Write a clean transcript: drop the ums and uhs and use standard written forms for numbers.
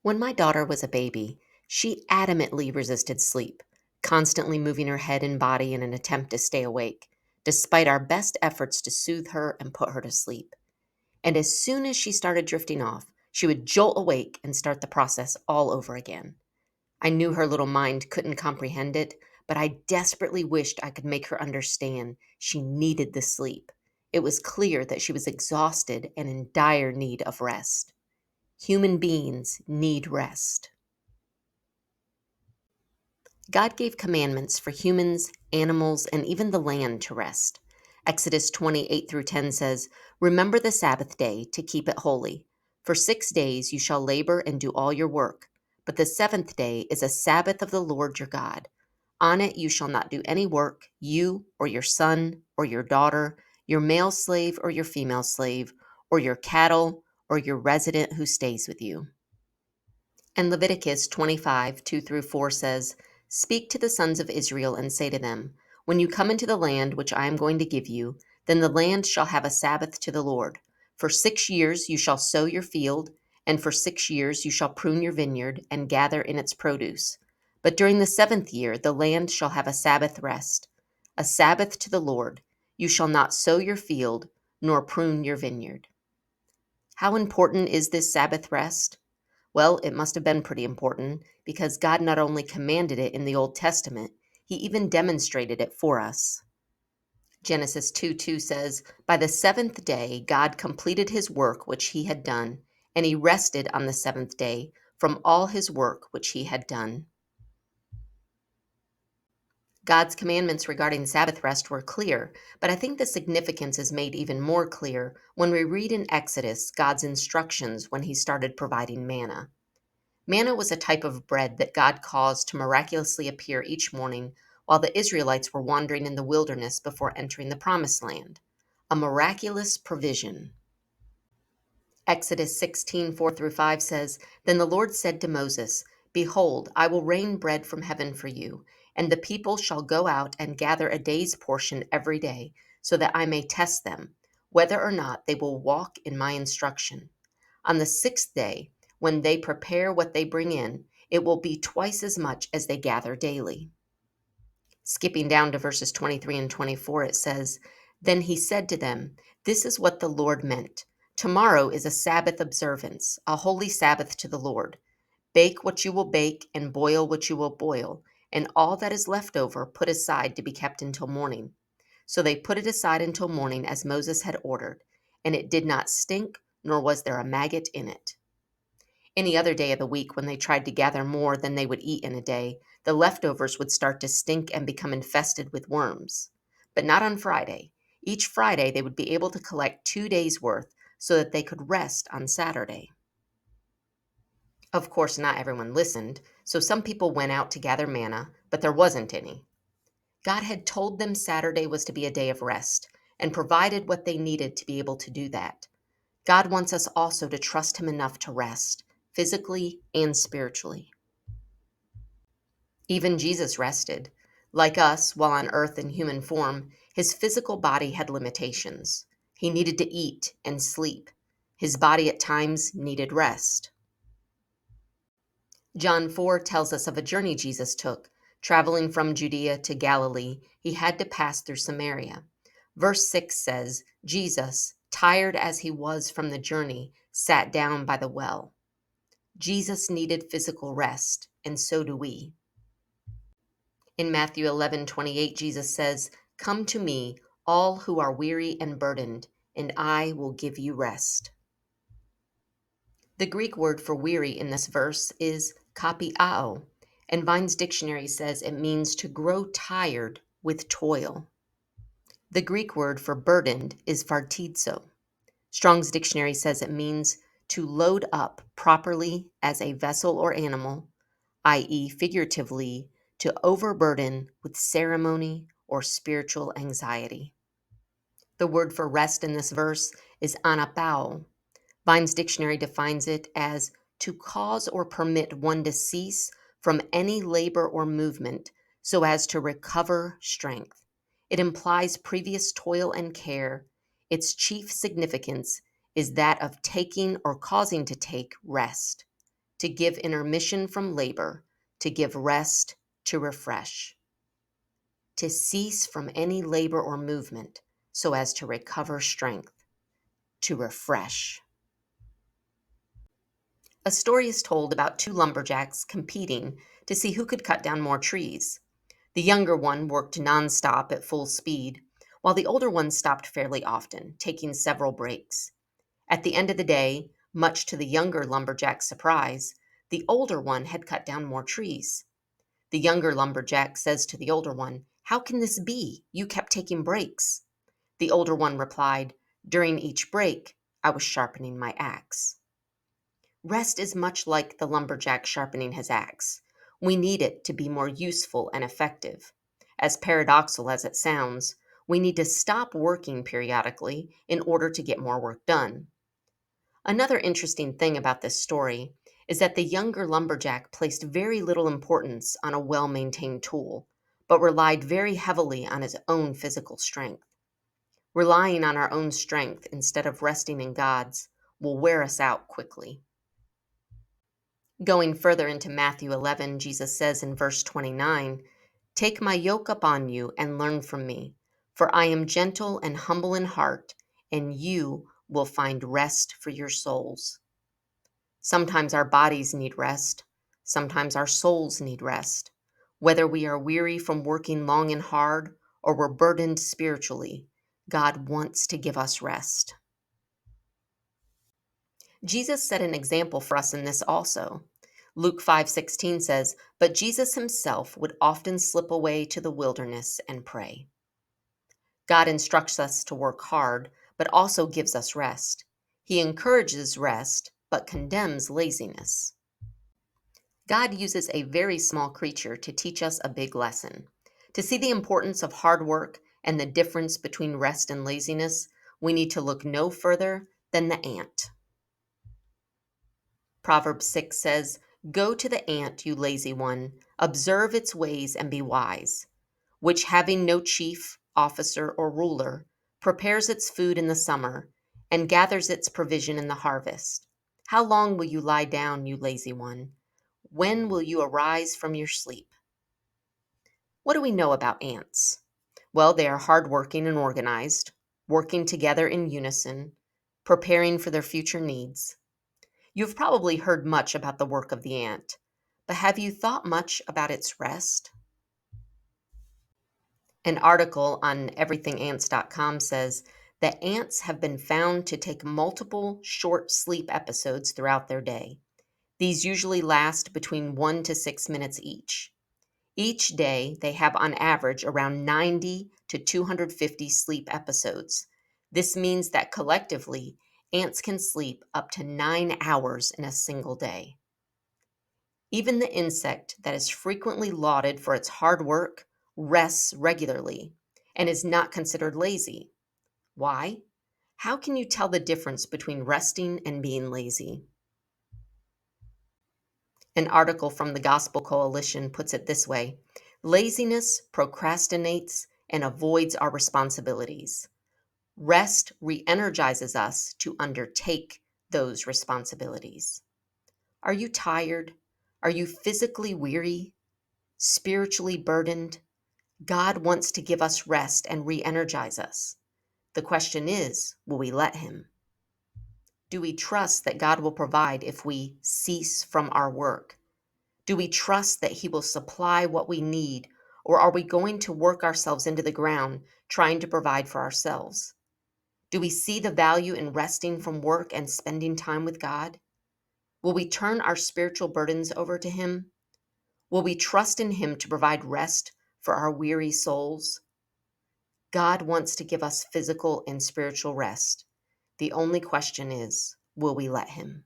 When my daughter was a baby, she adamantly resisted sleep, constantly moving her head and body in an attempt to stay awake, despite our best efforts to soothe her and put her to sleep. And as soon as she started drifting off, she would jolt awake and start the process all over again. I knew her little mind couldn't comprehend it, but I desperately wished I could make her understand she needed the sleep. It was clear that she was exhausted and in dire need of rest. Human beings need rest. God gave commandments for humans, animals, and even the land to rest. Exodus 28 through 10 says, "Remember the Sabbath day to keep it holy. For 6 days you shall labor and do all your work, but the seventh day is a Sabbath of the Lord your God. On it you shall not do any work, you or your son or your daughter, your male slave or your female slave, or your cattle or your resident who stays with you." And Leviticus 25, 2 through 4 says, "Speak to the sons of Israel and say to them, when you come into the land which I am going to give you, then the land shall have a Sabbath to the Lord. For 6 years you shall sow your field, and for 6 years you shall prune your vineyard and gather in its produce. But during the seventh year the land shall have a Sabbath rest, a Sabbath to the Lord. You shall not sow your field, nor prune your vineyard." How important is this Sabbath rest? Well, it must have been pretty important because God not only commanded it in the Old Testament, he even demonstrated it for us. Genesis 2:2 says, "By the seventh day God completed his work which he had done, and he rested on the seventh day from all his work which he had done." God's commandments regarding Sabbath rest were clear, but I think the significance is made even more clear when we read in Exodus God's instructions when he started providing manna. Manna was a type of bread that God caused to miraculously appear each morning while the Israelites were wandering in the wilderness before entering the Promised Land. A miraculous provision. Exodus 16, 4 through 5 says, "Then the Lord said to Moses, Behold, I will rain bread from heaven for you, and the people shall go out and gather a day's portion every day, so that I may test them, whether or not they will walk in my instruction. On the sixth day, when they prepare what they bring in, it will be twice as much as they gather daily." Skipping down to verses 23 and 24, it says, "Then he said to them, This is what the Lord meant. Tomorrow is a Sabbath observance, a holy Sabbath to the Lord. Bake what you will bake and boil what you will boil, and all that is left over put aside to be kept until morning." So they put it aside until morning as Moses had ordered, and it did not stink, nor was there a maggot in it. Any other day of the week, when they tried to gather more than they would eat in a day, the leftovers would start to stink and become infested with worms. But not on Friday. Each Friday, they would be able to collect 2 days' worth so that they could rest on Saturday. Of course, not everyone listened, so some people went out to gather manna, but there wasn't any. God had told them Saturday was to be a day of rest and provided what they needed to be able to do that. God wants us also to trust him enough to rest, physically and spiritually. Even Jesus rested. Like us, while on earth in human form, his physical body had limitations. He needed to eat and sleep. His body at times needed rest. John 4 tells us of a journey Jesus took. Traveling from Judea to Galilee, he had to pass through Samaria. Verse 6 says, Jesus, tired as he was from the journey, sat down by the well. Jesus needed physical rest, and so do we. In Matthew 11:28, Jesus says, "Come to me, all who are weary and burdened, and I will give you rest." The Greek word for weary in this verse is kapiao, and Vine's dictionary says it means to grow tired with toil. The Greek word for burdened is vartizo. Strong's dictionary says it means to load up properly as a vessel or animal, i.e., figuratively, to overburden with ceremony or spiritual anxiety. The word for rest in this verse is anapao. Vine's dictionary defines it as to cause or permit one to cease from any labor or movement so as to recover strength. It implies previous toil and care. Its chief significance is that of taking or causing to take rest, to give intermission from labor, to give rest, to refresh, to cease from any labor or movement so as to recover strength, to refresh. A story is told about two lumberjacks competing to see who could cut down more trees. The younger one worked nonstop at full speed, while the older one stopped fairly often, taking several breaks. At the end of the day, much to the younger lumberjack's surprise, the older one had cut down more trees. The younger lumberjack says to the older one, "How can this be? You kept taking breaks." The older one replied, "During each break, I was sharpening my axe." Rest is much like the lumberjack sharpening his axe. We need it to be more useful and effective. As paradoxical as it sounds, we need to stop working periodically in order to get more work done. Another interesting thing about this story is that the younger lumberjack placed very little importance on a well maintained tool, but relied very heavily on his own physical strength. Relying on our own strength instead of resting in God's will wear us out quickly. Going further into Matthew 11, Jesus says in verse 29, "Take my yoke upon you and learn from me, for I am gentle and humble in heart, and you will find rest for your souls." Sometimes our bodies need rest. Sometimes our souls need rest. Whether we are weary from working long and hard or we're burdened spiritually, God wants to give us rest. Jesus set an example for us in this also. Luke 5:16 says, "But Jesus himself would often slip away to the wilderness and pray." God instructs us to work hard, but also gives us rest. He encourages rest, but condemns laziness. God uses a very small creature to teach us a big lesson. To see the importance of hard work and the difference between rest and laziness, we need to look no further than the ant. Proverbs 6 says, "Go to the ant, you lazy one, observe its ways and be wise, which having no chief, officer, or ruler, prepares its food in the summer and gathers its provision in the harvest. How long will you lie down, you lazy one? When will you arise from your sleep?" What do we know about ants? Well, they are hardworking and organized, working together in unison, preparing for their future needs. You've probably heard much about the work of the ant, but have you thought much about its rest? An article on everythingants.com says that ants have been found to take multiple short sleep episodes throughout their day. These usually last between 1 to 6 minutes each. Each day, they have on average around 90 to 250 sleep episodes. This means that collectively, ants can sleep up to 9 hours in a single day. Even the insect that is frequently lauded for its hard work rests regularly and is not considered lazy. Why? How can you tell the difference between resting and being lazy? An article from the Gospel Coalition puts it this way: laziness procrastinates and avoids our responsibilities. Rest re energizes us to undertake those responsibilities. Are you tired? Are you physically weary? Spiritually burdened? God wants to give us rest and re energize us. The question is, will we let Him? Do we trust that God will provide if we cease from our work? Do we trust that He will supply what we need, or are we going to work ourselves into the ground trying to provide for ourselves? Do we see the value in resting from work and spending time with God? Will we turn our spiritual burdens over to Him? Will we trust in Him to provide rest for our weary souls? God wants to give us physical and spiritual rest. The only question is, will we let Him?